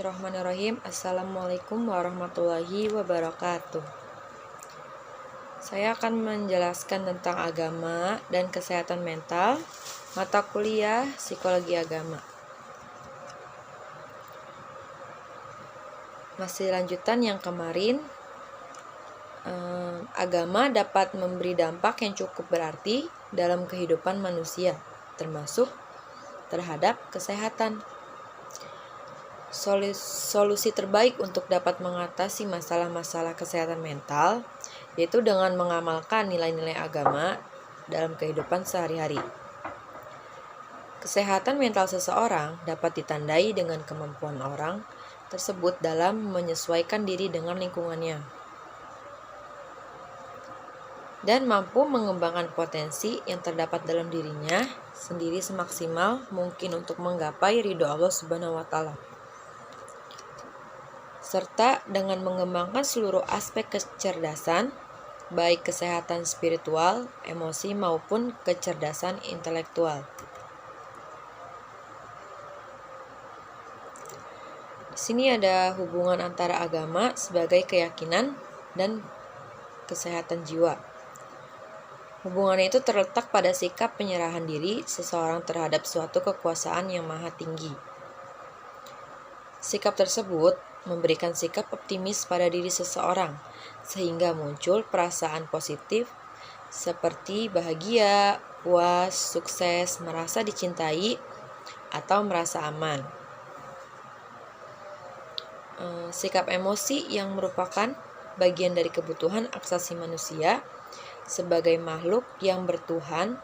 Bismillahirrahmanirrahim. Assalamualaikum warahmatullahi wabarakatuh. Saya akan menjelaskan tentang agama dan kesehatan mental, mata kuliah Psikologi Agama. Masih lanjutan yang kemarin, agama dapat memberi dampak yang cukup berarti dalam kehidupan manusia, termasuk terhadap kesehatan. Solusi terbaik untuk dapat mengatasi masalah-masalah kesehatan mental yaitu dengan mengamalkan nilai-nilai agama dalam kehidupan sehari-hari. Kesehatan mental seseorang dapat ditandai dengan kemampuan orang tersebut dalam menyesuaikan diri dengan lingkungannya dan mampu mengembangkan potensi yang terdapat dalam dirinya sendiri semaksimal mungkin untuk menggapai ridho Allah Subhanahu wa Ta'ala, serta dengan mengembangkan seluruh aspek kecerdasan, baik kesehatan spiritual, emosi, maupun kecerdasan intelektual. Di sini ada hubungan antara agama sebagai keyakinan dan kesehatan jiwa. Hubungannya itu terletak pada sikap penyerahan diri seseorang terhadap suatu kekuasaan yang maha tinggi. Sikap tersebut memberikan sikap optimis pada diri seseorang, sehingga muncul perasaan positif seperti bahagia, puas, sukses, merasa dicintai, atau merasa aman. Sikap emosi yang merupakan bagian dari kebutuhan asasi manusia sebagai makhluk yang bertuhan,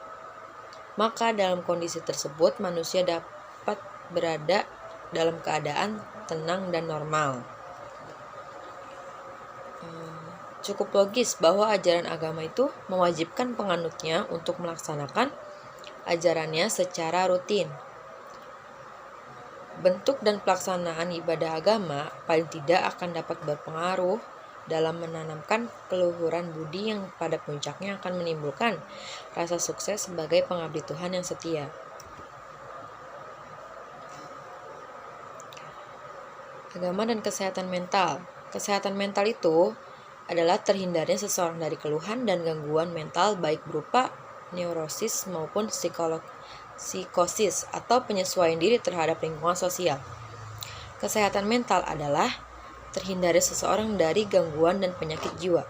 maka dalam kondisi tersebut manusia dapat berada dalam keadaan tenang dan normal. Cukup logis bahwa ajaran agama itu mewajibkan penganutnya untuk melaksanakan ajarannya secara rutin. Bentuk dan pelaksanaan ibadah agama paling tidak akan dapat berpengaruh dalam menanamkan keluhuran budi yang pada puncaknya akan menimbulkan rasa sukses sebagai pengabdi Tuhan yang setia. Agama dan kesehatan mental. Kesehatan mental itu adalah terhindarnya seseorang dari keluhan dan gangguan mental baik berupa neurosis maupun psikosis atau penyesuaian diri terhadap lingkungan sosial. Kesehatan mental adalah terhindarnya seseorang dari gangguan dan penyakit jiwa.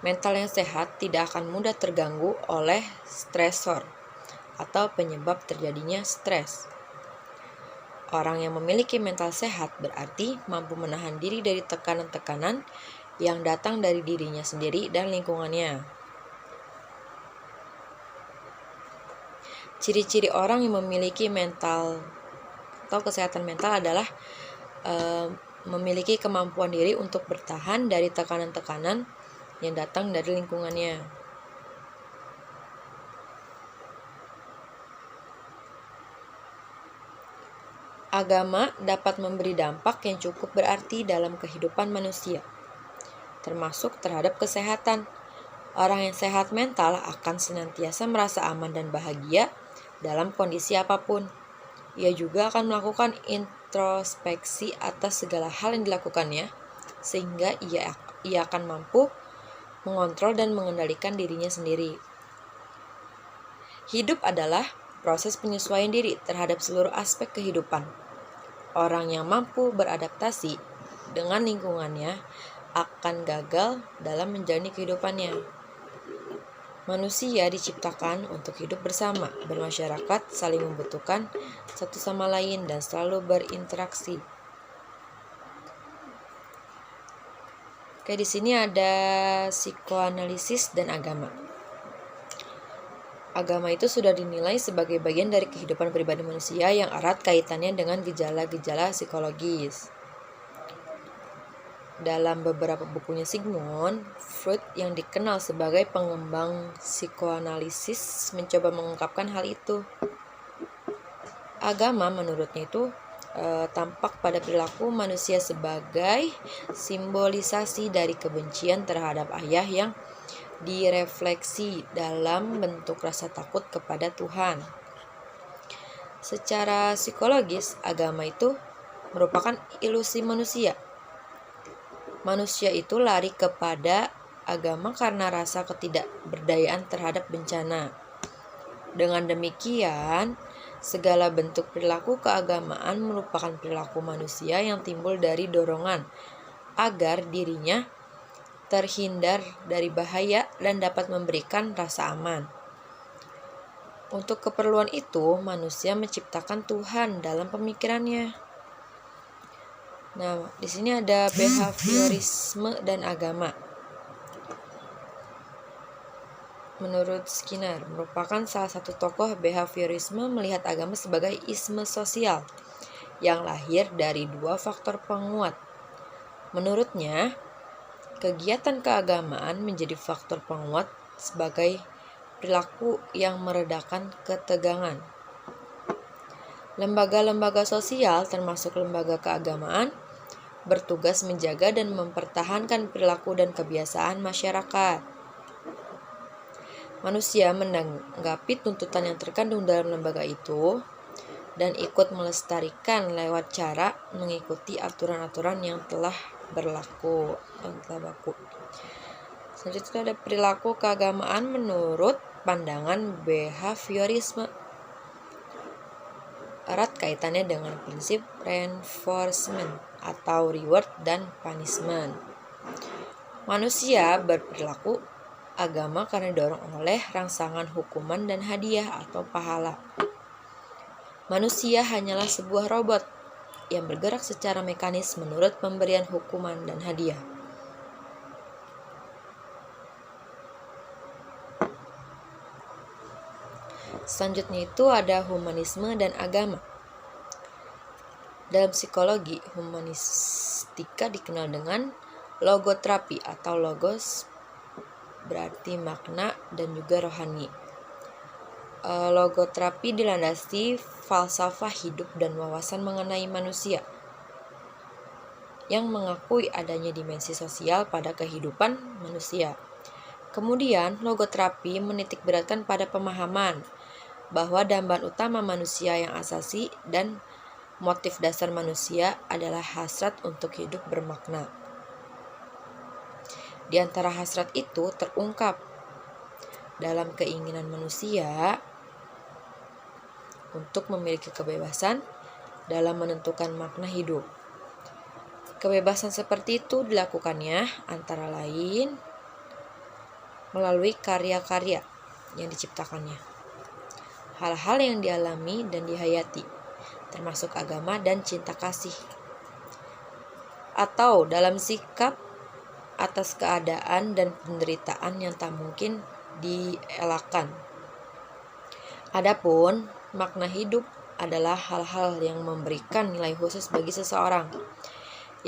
Mental yang sehat tidak akan mudah terganggu oleh stresor atau penyebab terjadinya stres. Orang yang memiliki mental sehat berarti mampu menahan diri dari tekanan-tekanan yang datang dari dirinya sendiri dan lingkungannya. Ciri-ciri orang yang memiliki mental atau kesehatan mental adalah memiliki kemampuan diri untuk bertahan dari tekanan-tekanan yang datang dari lingkungannya. Agama dapat memberi dampak yang cukup berarti dalam kehidupan manusia, termasuk terhadap kesehatan. Orang yang sehat mental akan senantiasa merasa aman dan bahagia dalam kondisi apapun. Ia juga akan melakukan introspeksi atas segala hal yang dilakukannya, sehingga ia akan mampu mengontrol dan mengendalikan dirinya sendiri. Hidup adalah proses penyesuaian diri terhadap seluruh aspek kehidupan. Orang yang mampu beradaptasi dengan lingkungannya akan gagal dalam menjalani kehidupannya. Manusia diciptakan untuk hidup bersama, bermasyarakat, saling membutuhkan satu sama lain, dan selalu berinteraksi. Oke, di sini ada psikoanalisis dan agama. Agama itu sudah dinilai sebagai bagian dari kehidupan pribadi manusia yang erat kaitannya dengan gejala-gejala psikologis. Dalam beberapa bukunya Sigmund Freud yang dikenal sebagai pengembang psikoanalisis mencoba mengungkapkan hal itu. Agama menurutnya itu tampak pada perilaku manusia sebagai simbolisasi dari kebencian terhadap ayah yang direfleksi dalam bentuk rasa takut kepada Tuhan. Secara psikologis, agama itu merupakan ilusi manusia. Manusia itu lari kepada agama karena rasa ketidakberdayaan terhadap bencana. Dengan demikian, segala bentuk perilaku keagamaan merupakan perilaku manusia yang timbul dari dorongan agar dirinya terhindar dari bahaya dan dapat memberikan rasa aman. Untuk keperluan itu, manusia menciptakan Tuhan dalam pemikirannya. Nah, di sini ada behaviorisme dan agama. Menurut Skinner, merupakan salah satu tokoh behaviorisme melihat agama sebagai isme sosial yang lahir dari dua faktor penguat. Menurutnya, kegiatan keagamaan menjadi faktor penguat sebagai perilaku yang meredakan ketegangan. Lembaga-lembaga sosial, termasuk lembaga keagamaan, bertugas menjaga dan mempertahankan perilaku dan kebiasaan masyarakat. Manusia menanggapi tuntutan yang terkandung dalam lembaga itu dan ikut melestarikan lewat cara mengikuti aturan-aturan yang telah berlaku. Selanjutnya ada perilaku keagamaan menurut pandangan behaviorisme. Erat kaitannya dengan prinsip reinforcement atau reward dan punishment. Manusia berperilaku agama karena didorong oleh rangsangan hukuman dan hadiah atau pahala. Manusia hanyalah sebuah robot yang bergerak secara mekanis menurut pemberian hukuman dan hadiah. Selanjutnya itu ada humanisme dan agama. Dalam psikologi, humanistika dikenal dengan logoterapi atau logos berarti makna dan juga rohani. Logoterapi dilandasi falsafah hidup dan wawasan mengenai manusia yang mengakui adanya dimensi sosial pada kehidupan manusia. Kemudian, logoterapi menitikberatkan pada pemahaman bahwa dambaan utama manusia yang asasi dan motif dasar manusia adalah hasrat untuk hidup bermakna. Di antara hasrat itu terungkap dalam keinginan manusia untuk memiliki kebebasan dalam menentukan makna hidup. Kebebasan seperti itu dilakukannya antara lain melalui karya-karya yang diciptakannya, hal-hal yang dialami dan dihayati, termasuk agama dan cinta kasih, atau dalam sikap atas keadaan dan penderitaan yang tak mungkin dielakkan. Adapun makna hidup adalah hal-hal yang memberikan nilai khusus bagi seseorang,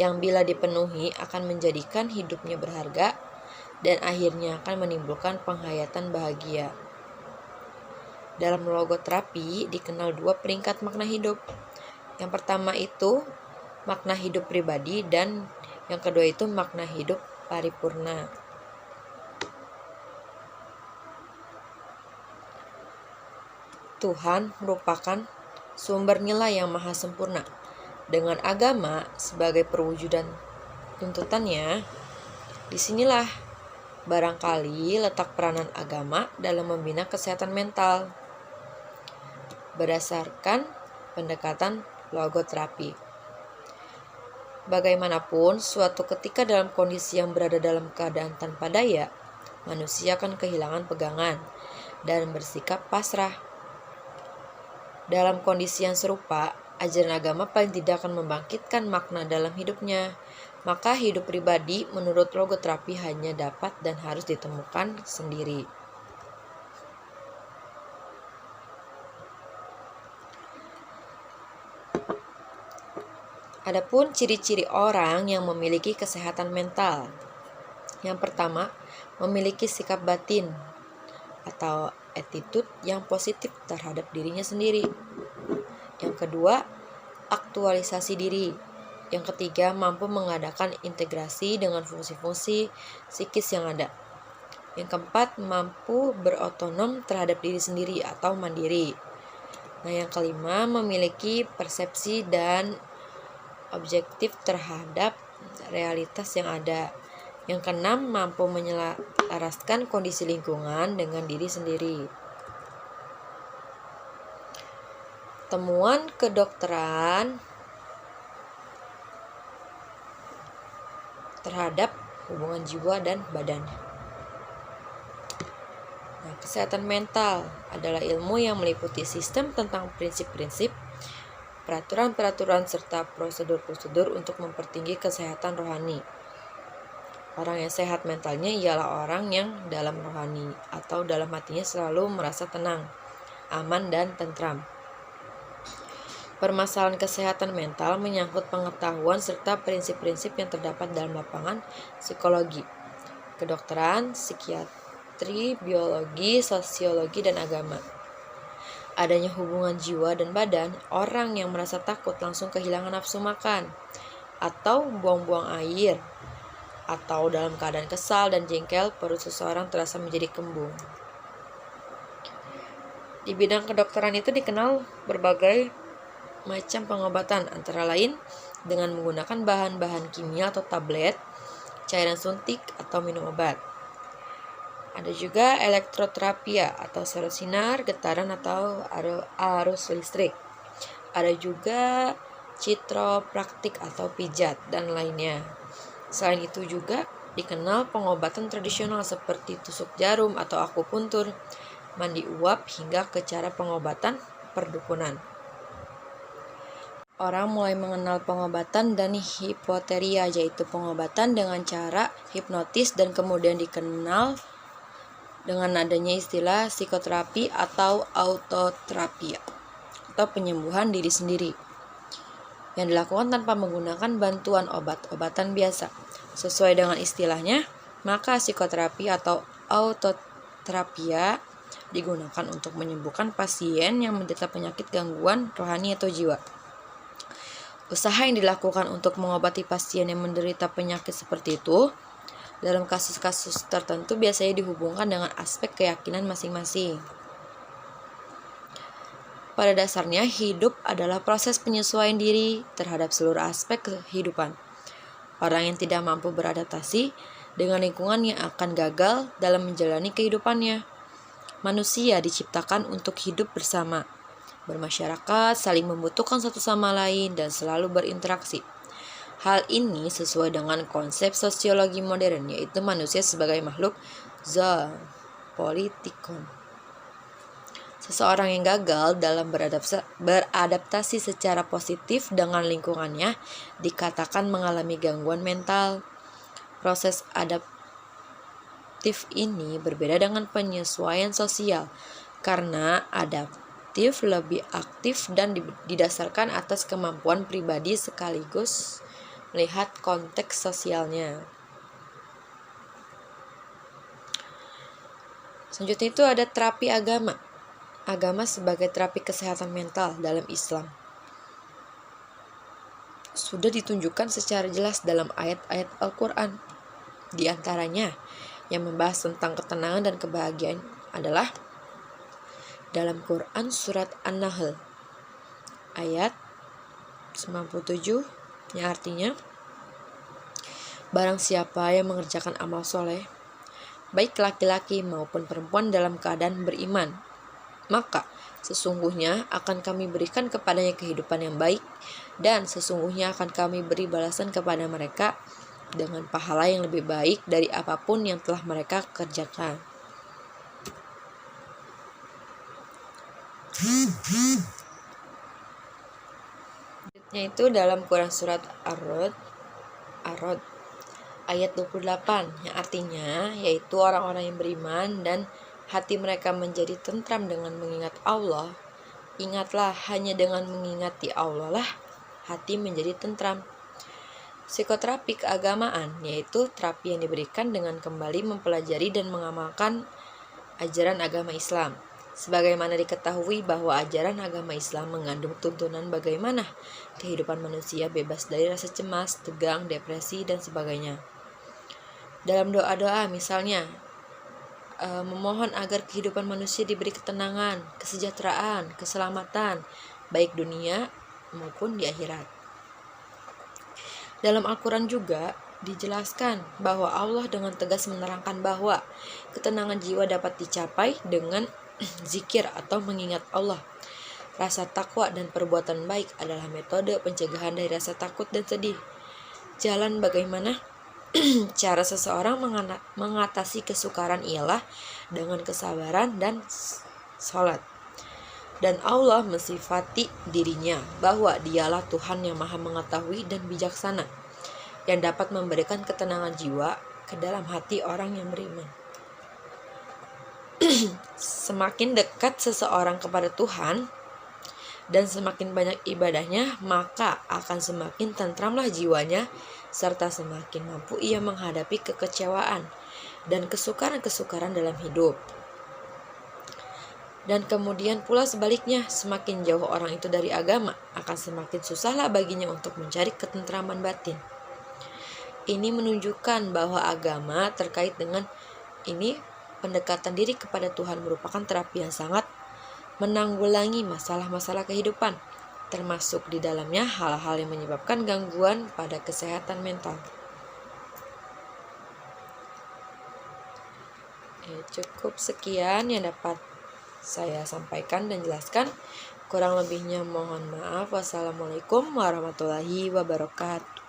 yang bila dipenuhi akan menjadikan hidupnya berharga dan akhirnya akan menimbulkan penghayatan bahagia. Dalam logoterapi dikenal dua peringkat makna hidup. Yang pertama itu makna hidup pribadi dan yang kedua itu makna hidup paripurna. Tuhan merupakan sumber nilai yang maha sempurna. Dengan agama sebagai perwujudan tuntutannya, disinilah barangkali letak peranan agama dalam membina kesehatan mental berdasarkan pendekatan logoterapi. Bagaimanapun, suatu ketika dalam kondisi yang berada dalam keadaan tanpa daya, manusia akan kehilangan pegangan dan bersikap pasrah. Dalam kondisi yang serupa, ajaran agama paling tidak akan membangkitkan makna dalam hidupnya. Maka hidup pribadi menurut logoterapi hanya dapat dan harus ditemukan sendiri. Adapun ciri-ciri orang yang memiliki kesehatan mental. Yang pertama, memiliki sikap batin atau attitude yang positif terhadap dirinya sendiri. Yang kedua, aktualisasi diri. Yang ketiga, mampu mengadakan integrasi dengan fungsi-fungsi psikis yang ada. Yang keempat, mampu berotonom terhadap diri sendiri atau mandiri. Nah, yang kelima, memiliki persepsi dan objektif terhadap realitas yang ada. Yang keenam, mampu menyelaraskan kondisi lingkungan dengan diri sendiri. Temuan kedokteran terhadap hubungan jiwa dan badan. Nah, kesehatan mental adalah ilmu yang meliputi sistem tentang prinsip-prinsip, peraturan-peraturan, serta prosedur-prosedur untuk mempertinggi kesehatan rohani. Orang yang sehat mentalnya ialah orang yang dalam rohani atau dalam hatinya selalu merasa tenang, aman, dan tentram. Permasalahan kesehatan mental menyangkut pengetahuan serta prinsip-prinsip yang terdapat dalam lapangan psikologi, kedokteran, psikiatri, biologi, sosiologi, dan agama. Adanya hubungan jiwa dan badan, orang yang merasa takut langsung kehilangan nafsu makan, atau buang-buang air, atau dalam keadaan kesal dan jengkel, perut seseorang terasa menjadi kembung. Di bidang kedokteran itu dikenal berbagai macam pengobatan, antara lain dengan menggunakan bahan-bahan kimia atau tablet, cairan suntik, atau minum obat. Ada juga elektroterapia atau serum sinar, getaran, atau arus listrik. Ada juga citropraktik atau pijat, dan lainnya. Selain itu juga dikenal pengobatan tradisional seperti tusuk jarum atau akupuntur, mandi uap, hingga ke cara pengobatan perdukunan. Orang mulai mengenal pengobatan dan hipoteria, yaitu pengobatan dengan cara hipnotis, dan kemudian dikenal dengan adanya istilah psikoterapi atau autoterapia atau penyembuhan diri sendiri yang dilakukan tanpa menggunakan bantuan obat-obatan biasa. Sesuai dengan istilahnya, maka psikoterapi atau autoterapia digunakan untuk menyembuhkan pasien yang menderita penyakit gangguan rohani atau jiwa. Usaha yang dilakukan untuk mengobati pasien yang menderita penyakit seperti itu dalam kasus-kasus tertentu biasanya dihubungkan dengan aspek keyakinan masing-masing. Pada dasarnya, hidup adalah proses penyesuaian diri terhadap seluruh aspek kehidupan. Orang yang tidak mampu beradaptasi dengan lingkungannya akan gagal dalam menjalani kehidupannya. Manusia diciptakan untuk hidup bersama, bermasyarakat, saling membutuhkan satu sama lain, dan selalu berinteraksi. Hal ini sesuai dengan konsep sosiologi modern, yaitu manusia sebagai makhluk zoopolitikon. Seseorang yang gagal dalam beradaptasi secara positif dengan lingkungannya dikatakan mengalami gangguan mental. Proses adaptif ini berbeda dengan penyesuaian sosial, karena adaptif lebih aktif dan didasarkan atas kemampuan pribadi sekaligus melihat konteks sosialnya. Selanjutnya itu ada terapi agama. Agama sebagai terapi kesehatan mental dalam Islam sudah ditunjukkan secara jelas dalam ayat-ayat Al-Quran. Di antaranya yang membahas tentang ketenangan dan kebahagiaan adalah dalam Quran surat An-Nahl ayat 97, yang artinya, barang siapa yang mengerjakan amal soleh, baik laki-laki maupun perempuan dalam keadaan beriman, maka sesungguhnya akan kami berikan kepadanya kehidupan yang baik, dan sesungguhnya akan kami beri balasan kepada mereka dengan pahala yang lebih baik dari apapun yang telah mereka kerjakan. Yaitu dalam Quran surat Ar-Rod ayat 28, yang artinya yaitu orang-orang yang beriman dan hati mereka menjadi tentram dengan mengingat Allah. Ingatlah, hanya dengan mengingati Allah lah hati menjadi tentram. Psikoterapi keagamaan yaitu terapi yang diberikan dengan kembali mempelajari dan mengamalkan ajaran agama Islam. Sebagaimana diketahui bahwa ajaran agama Islam mengandung tuntunan bagaimana kehidupan manusia bebas dari rasa cemas, tegang, depresi, dan sebagainya. Dalam doa-doa misalnya, memohon agar kehidupan manusia diberi ketenangan, kesejahteraan, keselamatan, baik dunia maupun di akhirat. Dalam Al-Quran juga dijelaskan bahwa Allah dengan tegas menerangkan bahwa ketenangan jiwa dapat dicapai dengan zikir atau mengingat Allah. Rasa takwa dan perbuatan baik adalah metode pencegahan dari rasa takut dan sedih. Jalan bagaimana cara seseorang mengatasi kesukaran ialah dengan kesabaran dan sholat. Dan Allah mensifati dirinya bahwa dialah Tuhan yang maha mengetahui dan bijaksana, yang dapat memberikan ketenangan jiwa ke dalam hati orang yang beriman. Semakin dekat seseorang kepada Tuhan dan semakin banyak ibadahnya, maka akan semakin tentramlah jiwanya, serta semakin mampu ia menghadapi kekecewaan dan kesukaran-kesukaran dalam hidup. Dan kemudian pula sebaliknya, semakin jauh orang itu dari agama, akan semakin susahlah baginya untuk mencari ketentraman batin. Ini menunjukkan bahwa agama terkait dengan ini, pendekatan diri kepada Tuhan merupakan terapi yang sangat menanggulangi masalah-masalah kehidupan, termasuk di dalamnya hal-hal yang menyebabkan gangguan pada kesehatan mental. Cukup sekian yang dapat saya sampaikan dan jelaskan. Kurang lebihnya mohon maaf. Wassalamualaikum warahmatullahi wabarakatuh.